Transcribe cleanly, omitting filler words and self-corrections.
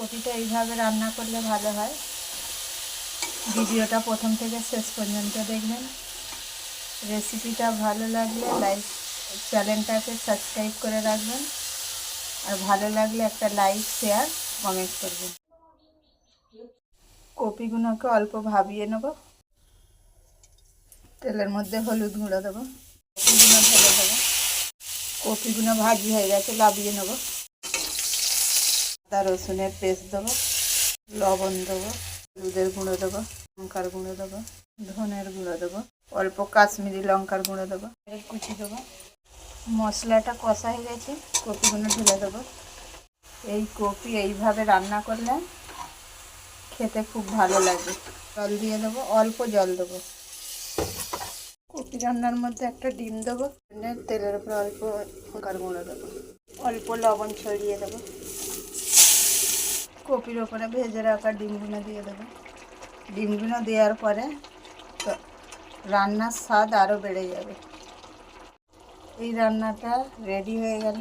কপিটা এইভাবে রান্না করলে ভালো হয়। ভিডিওটা প্রথম থেকে শেষ পর্যন্ত দেখবেন। রেসিপিটা ভালো লাগলে চ্যানেলটাকে সাবস্ক্রাইব করে রাখবেন, আর ভালো লাগলে একটা লাইক, শেয়ার, কমেন্ট করবেন। কপিগুলোকে অল্প ভাবিয়ে নেব। তেলের মধ্যে হলুদ গুঁড়ো দেবো, কপিগুলো ঢেলে দেবো। কপিগুলো ভাজি হয়ে গেছে, লাবিয়ে নেব। আদা রসুনের পেস্ট দেবো, লবণ দেবো, হলুদের গুঁড়ো দেবো, লঙ্কার গুঁড়ো দেবো, ধনের গুঁড়ো দেবো, অল্প কাশ্মীরি লঙ্কার গুঁড়ো দেবো, কুচি দেবো। মশলাটা কষা হয়ে গেছে, কপিগুলো ঢেলে দেবো। এই কপি এইভাবে রান্না করলে খেতে খুব ভালো লাগে। জল দিয়ে দেবো, অল্প জল দেবো। কপি রান্নার মধ্যে একটা ডিম দেবো, তেলের উপর অল্প লঙ্কার গুঁড়ো দেবো, অল্প লবণ ছড়িয়ে দেবো। কপির ওপরে ভেজে রাখা ডিমগুলো দিয়ে দেবো। ডিমগুলো দেওয়ার পরে রান্নার স্বাদ আরও বেড়ে যাবে। এই রান্নাটা রেডি হয়ে গেল।